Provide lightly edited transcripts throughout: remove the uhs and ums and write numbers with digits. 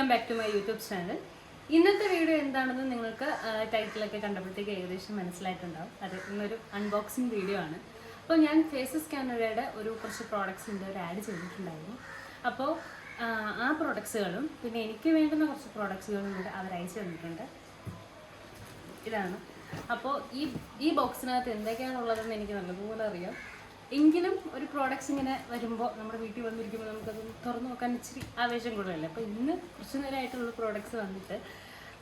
Welcome back to my YouTube channel. ഇന്നത്തെ video എന്താണെന്ന് നിങ്ങൾക്ക് ടൈറ്റിലൊക്കെ കണ്ടപ്പോഴത്തേക്ക് ഏകദേശം മനസ്സിലായിട്ടുണ്ടാവും. അത് ഇന്നൊരു അൺബോക്സിങ് വീഡിയോ ആണ്. അപ്പോൾ ഞാൻ ഫേസസ് കാനഡയുടെ കുറച്ച് പ്രോഡക്ട്സിൻ്റെ ഒരു ആഡ് ചെയ്തിട്ടുണ്ടായിരുന്നു. അപ്പോൾ ആ പ്രോഡക്ട്സുകളും പിന്നെ എനിക്ക് വേണ്ടുന്ന കുറച്ച് പ്രോഡക്ട്സുകളും കൂടെ അവർ അയച്ചു തന്നിട്ടുണ്ട്. ഇതാണ്. അപ്പോൾ ഈ ബോക്സിനകത്ത് എന്തൊക്കെയാണുള്ളതെന്ന് എനിക്ക് നല്ലതുപോലെ അറിയാം. എങ്കിലും ഒരു പ്രോഡക്റ്റ്സ് ഇങ്ങനെ വരുമ്പോൾ നമ്മുടെ വീട്ടിൽ വന്നിരിക്കുമ്പോൾ നമുക്കത് തുറന്നു നോക്കാൻ ഇച്ചിരി ആവേശം കൂടുതലല്ലേ. അപ്പോൾ ഇന്ന് കുറച്ച് നേരമായിട്ടുള്ള പ്രോഡക്റ്റ്സ് വന്നിട്ട്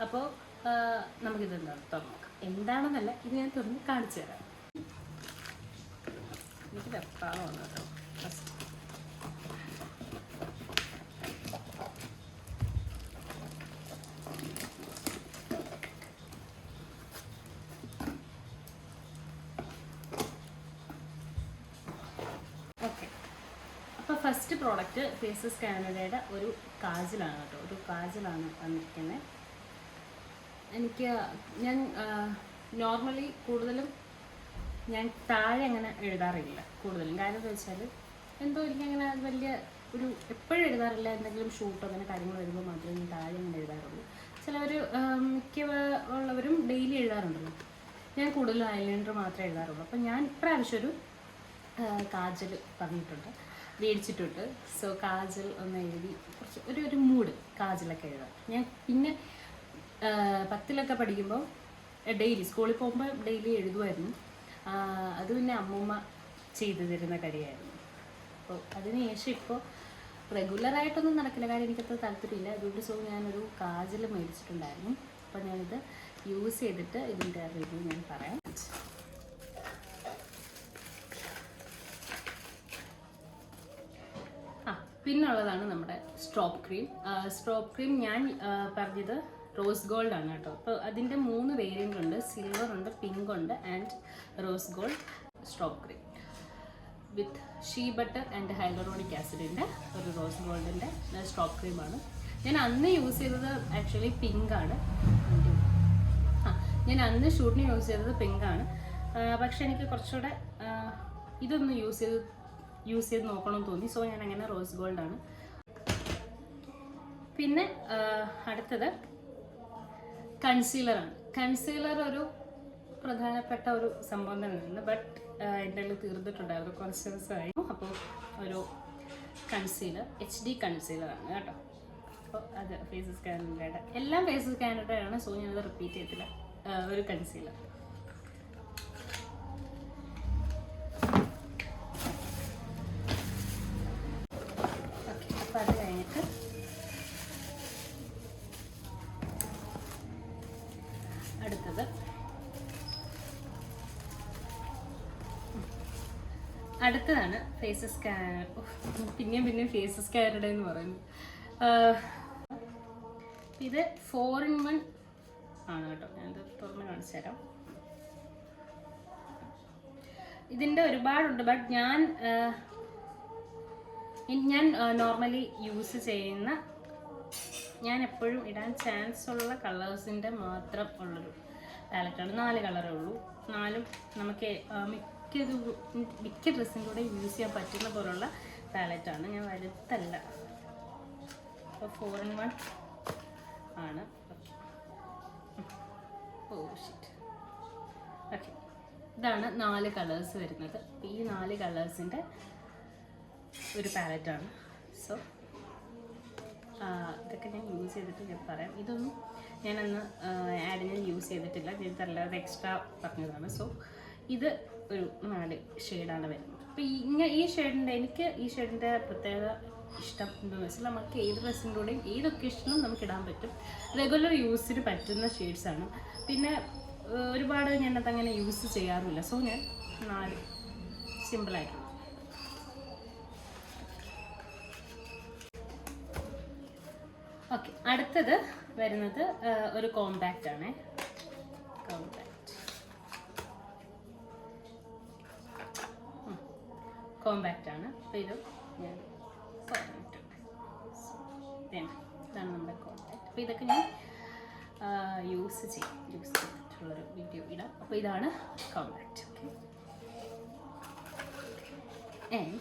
അപ്പോൾ നമുക്കിത് തുറന്നു നോക്കാം. എന്താണെന്നല്ല, ഇത് ഞാൻ തുറന്ന് കാണിച്ചു തരാം. എനിക്ക് വെപ്പാണ് കേട്ടോ ഫസ്റ്റ്. ഫസ്റ്റ് പ്രോഡക്റ്റ് ഫേസസ് കാനഡയുടെ ഒരു കാജലാണ് കേട്ടോ. ഒരു കാജലാണ് വന്നിരിക്കുന്നത്. ഞാൻ നോർമലി കൂടുതലും ഞാൻ താഴെ അങ്ങനെ എഴുതാറില്ല കൂടുതലും. കാരണം എന്താ വെച്ചാൽ എനിക്കങ്ങനെ വലിയ എപ്പോഴും എഴുതാറില്ല. എന്തെങ്കിലും ഷൂട്ടോ അങ്ങനെ കാര്യങ്ങൾ വരുമ്പോൾ മാത്രമേ ഞാൻ താഴെ അങ്ങനെ എഴുതാറുള്ളൂ. ചിലവർ മിക്ക ഉള്ളവരും ഡെയിലി എഴുതാറുണ്ടല്ലോ. ഞാൻ കൂടുതലും ഐലൈനർ മാത്രമേ എഴുതാറുള്ളൂ. അപ്പോൾ ഞാൻ ഇപ്രാവശ്യം ഒരു കാജൽ പറഞ്ഞിട്ടുണ്ട്, മേടിച്ചിട്ടുണ്ട്. സോ കാജൽ ഒന്ന് എഴുതി കുറച്ച് ഒരു മൂഡ് കാജലൊക്കെ എഴുതാം. ഞാൻ പിന്നെ 10ലൊക്കെ പഠിക്കുമ്പോൾ ഡെയിലി സ്കൂളിൽ പോകുമ്പോൾ ഡെയിലി എഴുതുമായിരുന്നു. അത് പിന്നെ അമ്മൂമ്മ ചെയ്തു തരുന്ന കാര്യമായിരുന്നു. അപ്പോൾ അതിനുശേഷം ഇപ്പോൾ റെഗുലറായിട്ടൊന്നും നടക്കില്ല, കാര്യം എനിക്കത്ര താല്പര്യമില്ല. അതുകൊണ്ട് ഞാനൊരു കാജൽ മേടിച്ചിട്ടുണ്ടായിരുന്നു. അപ്പോൾ ഞാനിത് യൂസ് ചെയ്തിട്ട് ഇതിൻ്റെ റിവ്യൂ ഞാൻ പറയാം. പിന്നുള്ളതാണ് നമ്മുടെ സ്ട്രോപ്പ് ക്രീം. ഞാൻ പറഞ്ഞത് റോസ് ഗോൾഡ് ആണ് കേട്ടോ. അപ്പോൾ അതിൻ്റെ 3 വേരിയൻ്റ് ഉണ്ട്. സിൽവർ ഉണ്ട്, പിങ്ക് ഉണ്ട് and rose gold strap cream with shea butter and hyaluronic ആസിഡിൻ്റെ ഒരു റോസ് ഗോൾഡിൻ്റെ സ്ട്രോപ്പ് ക്രീമാണ്. ഞാൻ അന്ന് യൂസ് ചെയ്തത് ആക്ച്വലി പിങ്കാണ്. ഞാൻ അന്ന് ഷൂട്ടിന് യൂസ് ചെയ്തത് പിങ്കാണ്. പക്ഷെ എനിക്ക് കുറച്ചുകൂടെ ഇതൊന്ന് യൂസ് ചെയ്ത് നോക്കണമെന്ന് തോന്നി. സോ ഞാൻ അങ്ങനെ റോസ് ഗോൾഡാണ്. പിന്നെ അടുത്തത് കൺസീലറാണ്. കൺസീലർ ഒരു പ്രധാനപ്പെട്ട ഒരു സംഭവം തന്നെയാണ്. ബട്ട് എൻ്റെ കയ്യിൽ തീർന്നിട്ടുണ്ടായിരുന്നു കുറച്ച് ദിവസമായി. അപ്പോൾ ഒരു കൺസീലർ HD കൺസീലറാണ് കേട്ടോ. അപ്പോൾ അത് ഫേസസ് കാനഡയുടെ എല്ലാം ഫേസസ് കാനഡയാണ്. സോ ഞാനത് റിപ്പീറ്റ് ചെയ്തില്ല. ഒരു കൺസീലർ. അത് കഴിഞ്ഞിട്ട് അടുത്തതാണ് ഫേസസ് പിന്നെയും ഫേസസ് കാനഡ എന്ന് പറയുന്നത്. ഇത് 4-in-1 ആണ് കേട്ടോ. ഞാനത് തുറന്ന് കാണിച്ചു തരാം. ഇതിൻ്റെ ഒരുപാടുണ്ട്. ബട്ട് ഞാൻ നോർമലി യൂസ് ചെയ്യുന്ന, ഞാൻ എപ്പോഴും ഇടാൻ ചാൻസ് ഉള്ള കളേഴ്സിൻ്റെ മാത്രം ഉള്ളൊരു പാലറ്റാണ്. 4 കളറേ ഉള്ളൂ. 4ഉം നമുക്ക് മിക്ക ഡ്രസ്സിൻ്റെ കൂടെ യൂസ് ചെയ്യാൻ പറ്റുന്ന പോലുള്ള പാലറ്റാണ്. ഞാൻ വലുതല്ല. അപ്പോൾ 4-in-1 ആണ്. ഓക്കെ, ഇതാണ് 4 കളേഴ്സ് വരുന്നത്. ഈ 4 കളേഴ്സിൻ്റെ ഒരു പാലറ്റാണ്. സോ ഇതൊക്കെ ഞാൻ യൂസ് ചെയ്തിട്ട് ഞാൻ പറയാം. ഇതൊന്നും ഞാനന്ന് ആഡിന് യൂസ് ചെയ്തിട്ടില്ല. ഇതല്ലാതെ എക്സ്ട്രാ പറഞ്ഞതാണ്. സോ ഇത് ഒരു 4 ഷെയ്ഡാണ് വരുന്നത്. അപ്പോൾ എനിക്ക് ഈ ഷെയ്ഡിൻ്റെ പ്രത്യേകത ഇഷ്ടം എന്താണെന്ന് വെച്ചാൽ നമുക്ക് ഏത് ഡ്രസ്സിൻ്റെ കൂടെയും ഏത് ഒക്കേഷനും നമുക്ക് ഇടാൻ പറ്റും. റെഗുലർ യൂസിന് പറ്റുന്ന ഷെയ്ഡ്സാണ്. പിന്നെ ഒരുപാട് ഞാനതങ്ങനെ യൂസ് ചെയ്യാറില്ല. സോ ഞാൻ 4 സിമ്പിളായിട്ടുള്ള. ഓക്കെ, അടുത്തത് വരുന്നത് ഒരു കോമ്പാക്റ്റ് ആണ്. കോമ്പാക്റ്റ് ആണ്. അപ്പോൾ ഇത് ഞാൻ ഇതാണ് നമ്മുടെ കോമ്പാക്റ്റ്. അപ്പോൾ ഇതൊക്കെ ഞാൻ യൂസ് ചെയ്തിട്ടുള്ളൊരു വീഡിയോ ഇടാം. അപ്പോൾ ഇതാണ് കോമ്പാക്റ്റ്. ഓക്കെ, ആൻഡ്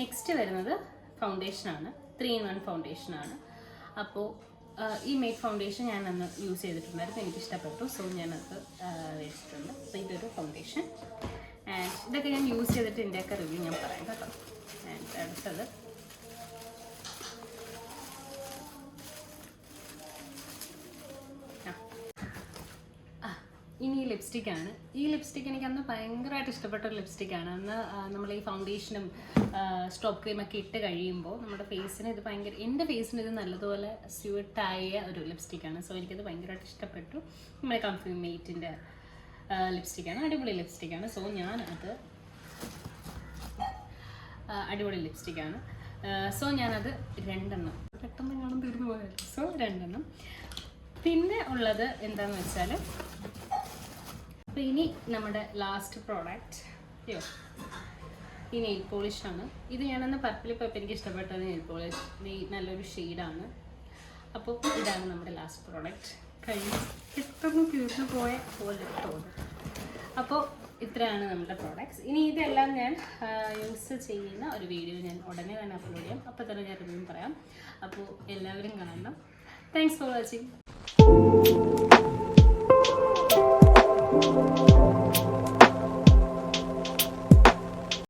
നെക്സ്റ്റ് വരുന്നത് ഫൗണ്ടേഷനാണ്, 3-in-1 ഫൗണ്ടേഷനാണ്. അപ്പോൾ ഈ മെയ്ഡ് ഫൗണ്ടേഷൻ ഞാൻ അന്ന് യൂസ് ചെയ്തിട്ടുണ്ടായിരുന്നു, എനിക്ക് ഇഷ്ടപ്പെട്ടു. സോ ഞാനത് മേടിച്ചിട്ടുണ്ട്. അപ്പോൾ ഇതൊരു ഫൗണ്ടേഷൻ. ആൻഡ് ഇതൊക്കെ ഞാൻ യൂസ് ചെയ്തിട്ട് ഇതിൻ്റെയൊക്കെ റിവ്യൂ ഞാൻ പറയാം കേട്ടോ. ആൻഡ് അടുത്തത് ഇനി ഈ ലിപ്സ്റ്റിക്കാണ്. ഈ ലിപ്സ്റ്റിക്ക് എനിക്ക് അന്ന് ഭയങ്കരമായിട്ട് ഇഷ്ടപ്പെട്ട ഒരു ലിപ്സ്റ്റിക്കാണ്. അന്ന് നമ്മൾ ഈ ഫൗണ്ടേഷനും സ്റ്റോപ്പ് ക്രീമൊക്കെ ഇട്ട് കഴിയുമ്പോൾ നമ്മുടെ ഫേസിന് ഇത് ഭയങ്കര, എൻ്റെ ഫേസിന് ഇത് നല്ലതുപോലെ സ്യൂട്ടായ ഒരു ലിപ്സ്റ്റിക്കാണ്. സോ എനിക്കത് ഭയങ്കരമായിട്ട് ഇഷ്ടപ്പെട്ടു. നമ്മുടെ കംഫി മെയ്റ്റിൻ്റെ ലിപ്സ്റ്റിക്കാണ്, അടിപൊളി ലിപ്സ്റ്റിക്കാണ്. സോ ഞാനത് അടിപൊളി ലിപ്സ്റ്റിക്കാണ്. സോ ഞാനത് 2 പെട്ടെന്ന് കാണാൻ തീർന്നു പോയത്. സോ 2. പിന്നെ ഉള്ളത് എന്താണെന്ന് വെച്ചാൽ, അപ്പോൾ ഇനി നമ്മുടെ ലാസ്റ്റ് പ്രോഡക്റ്റ് ഈ നെയിൽ പോളിഷാണ്. ഇത് ഞാനന്ന് പർപ്പിളിൽ പോയപ്പോൾ എനിക്ക് ഇഷ്ടപ്പെട്ടത് നെയിൽ പോളിഷ്, നല്ലൊരു ഷെയ്ഡാണ്. അപ്പോൾ ഇതാണ് നമ്മുടെ ലാസ്റ്റ് പ്രോഡക്റ്റ്. കഴിഞ്ഞ് പെട്ടെന്ന് തീർന്നു പോയ പോലെ തോന്നും. അപ്പോൾ ഇത്രയാണ് നമ്മുടെ പ്രോഡക്റ്റ്സ്. ഇനി ഇതെല്ലാം ഞാൻ യൂസ് ചെയ്യുന്ന ഒരു വീഡിയോ ഞാൻ ഉടനെ തന്നെ അപ്ലോഡ് ചെയ്യാം. അപ്പോൾ തന്നെ ഞാൻ റിവ്യൂ പറയാം. അപ്പോൾ എല്ലാവരും കാണണം. Thanks for watching.